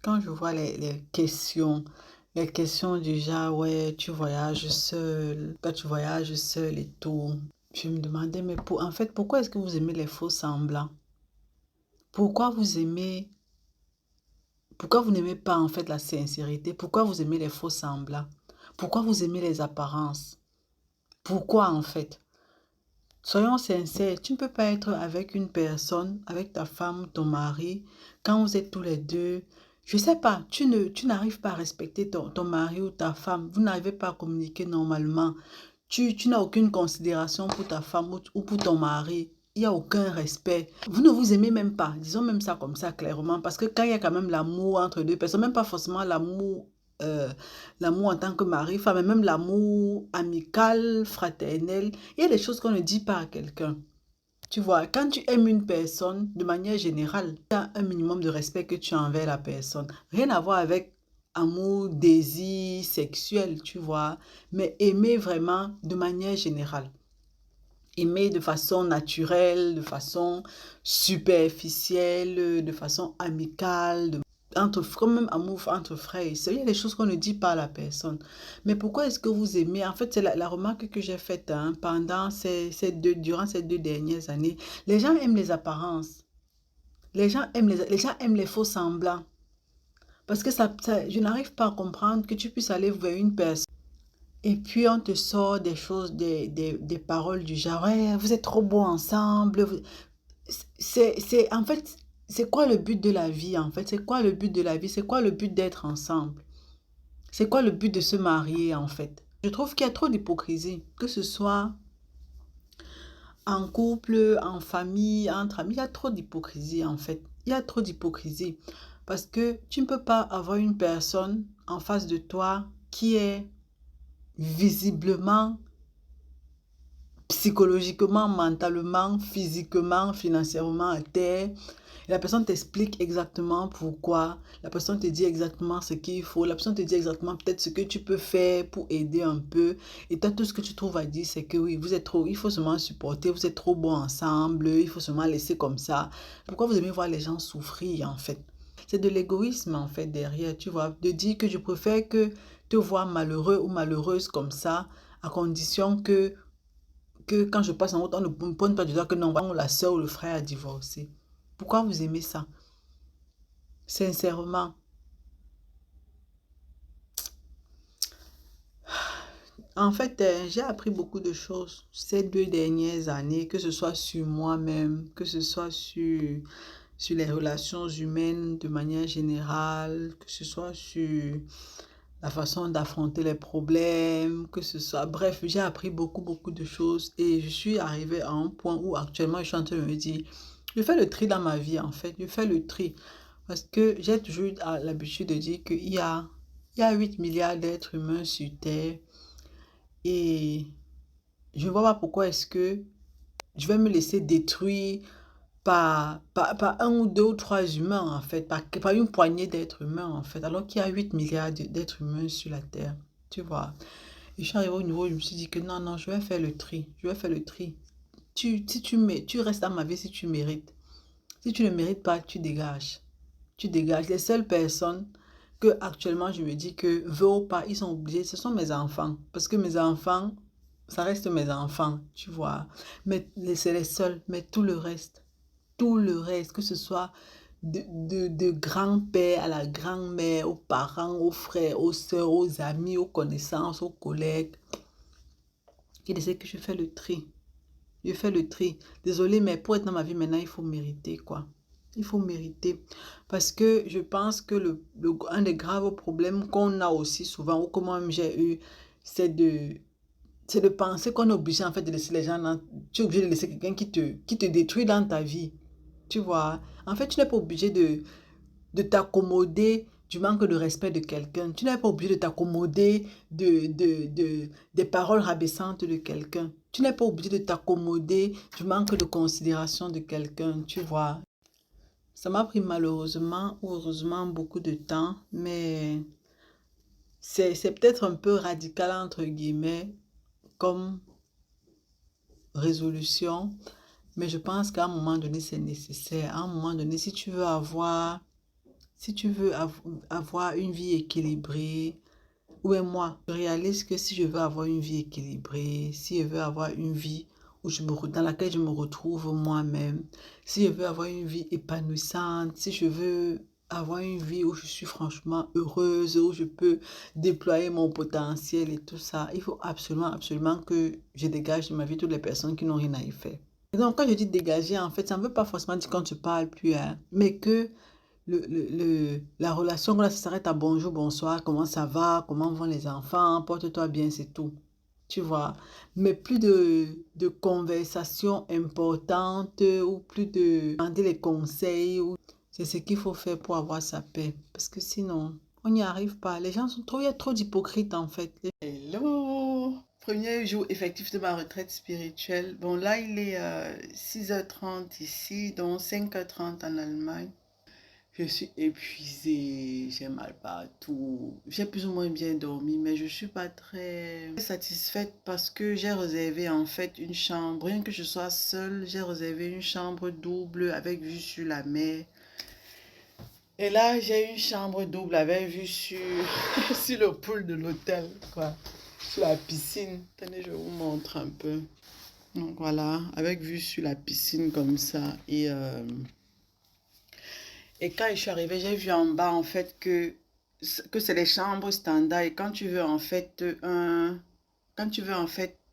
Quand je vois les questions du genre, ouais, tu voyages seul, quand tu voyages seul et tout, je me demandais, mais en fait, pourquoi est-ce que vous aimez les faux semblants? Pourquoi vous aimez, pourquoi vous n'aimez pas en fait la sincérité? Pourquoi vous aimez les faux semblants? Pourquoi vous aimez les apparences? Pourquoi en fait? Soyons sincères, tu ne peux pas être avec une personne, avec ta femme, ton mari, quand vous êtes tous les deux. Je sais pas, tu n'arrives pas à respecter ton mari ou ta femme. Vous n'arrivez pas à communiquer normalement. Tu n'as aucune considération pour ta femme ou pour ton mari. Il n'y a aucun respect. Vous ne vous aimez même pas. Disons même ça comme ça clairement. Parce que quand il y a quand même l'amour entre deux personnes, même pas forcément euh, l'amour en tant que mari-femme, mais même l'amour amical, fraternel, il y a des choses qu'on ne dit pas à quelqu'un. Tu vois, quand tu aimes une personne, de manière générale, il y a un minimum de respect que tu as envers la personne. Rien à voir avec amour, désir, sexuel, tu vois, mais aimer vraiment de manière générale. Aimer de façon naturelle, de façon superficielle, de façon amicale, comme même amour entre frères et sœurs. Il y a des choses qu'on ne dit pas à la personne. Mais pourquoi est-ce que vous aimez? En fait, c'est la remarque que j'ai faite hein, durant ces 2 dernières années. Les gens aiment les apparences. Les gens aiment les faux semblants. Parce que je n'arrive pas à comprendre que tu puisses aller vers une personne. Et puis on te sort des choses, des paroles du genre, ouais, vous êtes trop beaux ensemble. En fait, c'est quoi le but de la vie en fait? C'est quoi le but de la vie? C'est quoi le but d'être ensemble? C'est quoi le but de se marier en fait? Je trouve qu'il y a trop d'hypocrisie, que ce soit en couple, en famille, entre amis, il y a trop d'hypocrisie en fait. Il y a trop d'hypocrisie parce que tu ne peux pas avoir une personne en face de toi qui est visiblement psychologiquement, mentalement, physiquement, financièrement à terre. Et la personne t'explique exactement pourquoi. La personne te dit exactement ce qu'il faut. La personne te dit exactement peut-être ce que tu peux faire pour aider un peu. Et toi, tout ce que tu trouves à dire, c'est que oui, vous êtes trop, il faut seulement supporter, vous êtes trop bons ensemble, il faut seulement laisser comme ça. Pourquoi vous aimez voir les gens souffrir en fait? C'est de l'égoïsme en fait derrière, tu vois, de dire que je préfère que te voir malheureux ou malheureuse comme ça, à condition que quand je passe en route, on ne me pointe pas du doigt que non, la soeur ou le frère a divorcé. Pourquoi vous aimez ça? Sincèrement. En fait, j'ai appris beaucoup de choses ces 2 dernières années, que ce soit sur moi-même, que ce soit sur les relations humaines de manière générale, que ce soit sur la façon d'affronter les problèmes, que ce soit... Bref, j'ai appris beaucoup, beaucoup de choses et je suis arrivée à un point où actuellement je suis en train de me dire, je fais le tri dans ma vie en fait, je fais le tri. Parce que j'ai toujours eu l'habitude de dire il y a 8 milliards d'êtres humains sur Terre et je ne vois pas pourquoi est-ce que je vais me laisser détruire par un ou deux ou trois humains en fait, par une poignée d'êtres humains en fait, alors qu'il y a 8 milliards d'êtres humains sur la Terre, tu vois. Et je suis arrivée au niveau où je me suis dit que non, non, je vais faire le tri, je vais faire le tri. Si tu restes dans ma vie si tu mérites. Si tu ne mérites pas, tu dégages. Tu dégages. Les seules personnes que actuellement je me dis que veut ou pas, ils sont obligés, ce sont mes enfants. Parce que mes enfants, ça reste mes enfants, tu vois. Mais c'est les seuls, mais tout le reste, que ce soit de grand-père à la grand-mère, aux parents, aux frères, aux soeurs, aux amis, aux connaissances, aux collègues, qui disaient que je fais le tri. Je fais le tri. Désolée, mais pour être dans ma vie maintenant, il faut mériter, quoi. Il faut mériter. Parce que je pense que un des graves problèmes qu'on a aussi souvent, ou que moi-même j'ai eu, c'est c'est de penser qu'on est obligé en fait de laisser les gens dans... Tu es obligé de laisser quelqu'un qui te détruit dans ta vie. Tu vois? En fait, tu n'es pas obligé de t'accommoder du manque de respect de quelqu'un. Tu n'es pas obligé de t'accommoder des paroles rabaissantes de quelqu'un. Tu n'es pas obligé de t'accommoder du manque de considération de quelqu'un, tu vois. Ça m'a pris malheureusement ou heureusement beaucoup de temps, mais c'est peut-être un peu radical entre guillemets comme résolution, mais je pense qu'à un moment donné, c'est nécessaire. À un moment donné, si tu veux avoir Si tu veux avoir une vie équilibrée, ou bien moi, je réalise que si je veux avoir une vie équilibrée, si je veux avoir une vie dans laquelle je me retrouve moi-même, si je veux avoir une vie épanouissante, si je veux avoir une vie où je suis franchement heureuse, où je peux déployer mon potentiel et tout ça, il faut absolument, absolument que je dégage de ma vie toutes les personnes qui n'ont rien à y faire. Et donc, quand je dis dégager, en fait, ça ne veut pas forcément dire qu'on ne se parle plus, hein, mais que la relation, là, ça s'arrête à bonjour, bonsoir, comment ça va, comment vont les enfants, porte-toi bien, c'est tout. Tu vois, mais plus de conversations importantes ou plus de demander les conseils. C'est ce qu'il faut faire pour avoir sa paix. Parce que sinon, on n'y arrive pas. Les gens sont trop, il y a trop d'hypocrites en fait. Hello! Premier jour effectif de ma retraite spirituelle. Bon, là, il est 6h30 ici, donc 5h30 en Allemagne. Je suis épuisée, j'ai mal partout. J'ai plus ou moins bien dormi, mais je ne suis pas très satisfaite parce que j'ai réservé en fait une chambre. Rien que je sois seule, j'ai réservé une chambre double avec vue sur la mer. Et là, j'ai une chambre double avec vue sur, sur le pool de l'hôtel, quoi. Sur la piscine. Tenez, je vous montre un peu. Donc voilà, avec vue sur la piscine comme ça. Et quand je suis arrivée, j'ai vu en bas en fait que c'est les chambres standards. Et quand tu veux en fait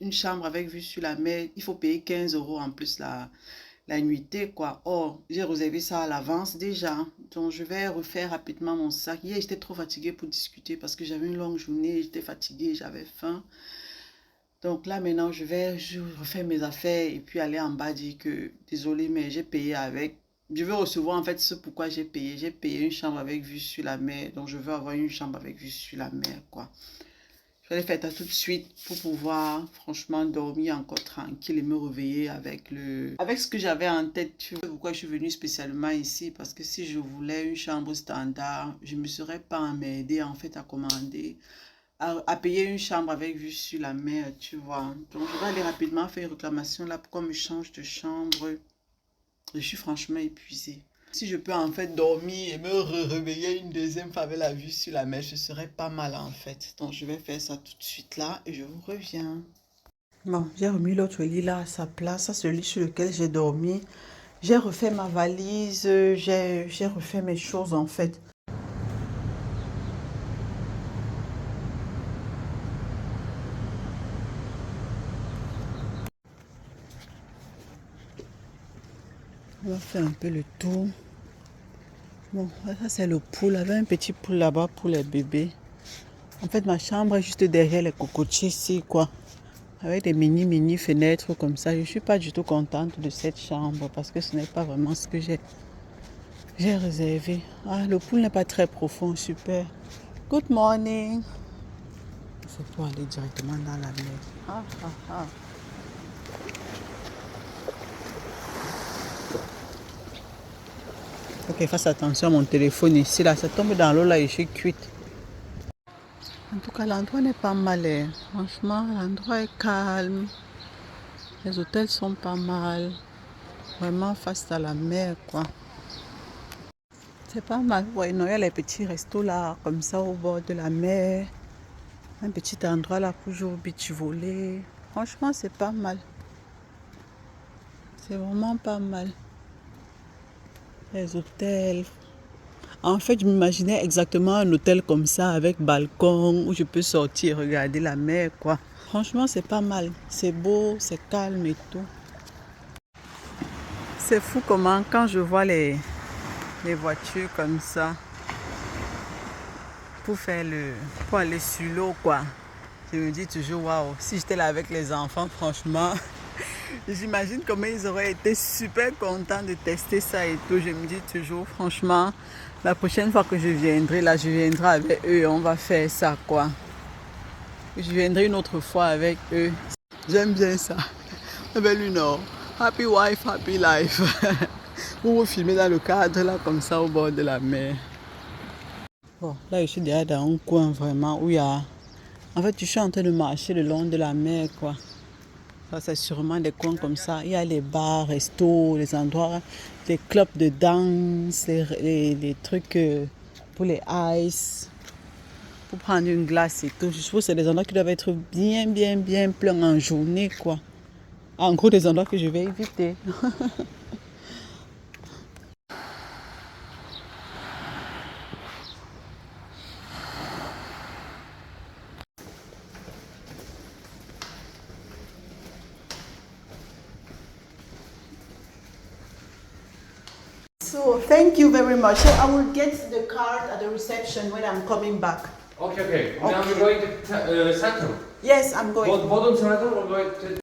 une chambre avec vue sur la mer, il faut payer 15 € en plus la nuitée, quoi. Or, j'ai réservé ça à l'avance déjà. Donc, je vais refaire rapidement mon sac. Hier, j'étais trop fatiguée pour discuter parce que j'avais une longue journée. J'étais fatiguée, j'avais faim. Donc là, maintenant, je refais mes affaires et puis aller en bas dire que, désolé, mais j'ai payé avec. Je veux recevoir en fait ce pourquoi j'ai payé. J'ai payé une chambre avec vue sur la mer. Donc, je veux avoir une chambre avec vue sur la mer, quoi. Je vais faire ça tout de suite pour pouvoir franchement dormir encore tranquille et me réveiller avec ce que j'avais en tête. Tu vois pourquoi je suis venue spécialement ici? Parce que si je voulais une chambre standard, je ne me serais pas emmerdée en fait à commander, à payer une chambre avec vue sur la mer, tu vois. Donc je vais aller rapidement faire une réclamation là pour qu'on me change de chambre. Je suis franchement épuisée. Si je peux en fait dormir et me réveiller une deuxième fois avec la vue sur la mer, je serais pas mal en fait. Donc je vais faire ça tout de suite là et je vous reviens. Bon, j'ai remis l'autre lit là à sa place, ça c'est le lit sur lequel j'ai dormi. J'ai refait ma valise, j'ai refait mes choses en fait. On va faire un peu le tour. Bon, ça c'est le pool. Il y avait un petit pool là-bas pour les bébés. En fait, ma chambre est juste derrière les cocotiers ici, quoi. Avec des mini fenêtres comme ça. Je ne suis pas du tout contente de cette chambre parce que ce n'est pas vraiment ce que j'ai réservé. Ah, le pool n'est pas très profond, super. Good morning. C'est pour aller directement dans la mer. Ah, ah, ah. Ok, fasse attention à mon téléphone ici, là. Ça tombe dans l'eau, là, et je suis cuite. En tout cas, l'endroit n'est pas mal. Franchement, l'endroit est calme. Les hôtels sont pas mal. Vraiment face à la mer, quoi. C'est pas mal. Ouais, non, il y a les petits restos là, comme ça, au bord de la mer. Un petit endroit là pour jouer au beach volley. Franchement, c'est pas mal. C'est vraiment pas mal. Les hôtels. En fait, je m'imaginais exactement un hôtel comme ça, avec balcon, où je peux sortir et regarder la mer, quoi. Franchement, c'est pas mal. C'est beau, c'est calme et tout. C'est fou comment, quand je vois les voitures comme ça, pour aller sur l'eau, quoi. Je me dis toujours, waouh, si j'étais là avec les enfants, franchement, j'imagine comment ils auraient été super contents de tester ça et tout. Je me dis toujours, franchement, la prochaine fois que je viendrai, là, je viendrai avec eux, on va faire ça, quoi. Je viendrai une autre fois avec eux. J'aime bien ça. Avec lui, non. Happy wife, happy life. Pour vous filmer dans le cadre, là, comme ça, au bord de la mer. Bon, là, je suis déjà dans un coin, vraiment, où il y a... En fait, je suis en train de marcher le long de la mer, quoi. Ça, c'est sûrement des coins comme ça. Il y a les bars, restos, les endroits les clubs de danse, les trucs pour les ice, pour prendre une glace et tout. Je suppose que c'est des endroits qui doivent être bien pleins en journée, quoi. En gros, des endroits que je vais éviter. So, thank you very much. So, I will get the card at the reception when I'm coming back. Okay. Now you're going to Central. Yes, I'm going. Bodrum Central or going to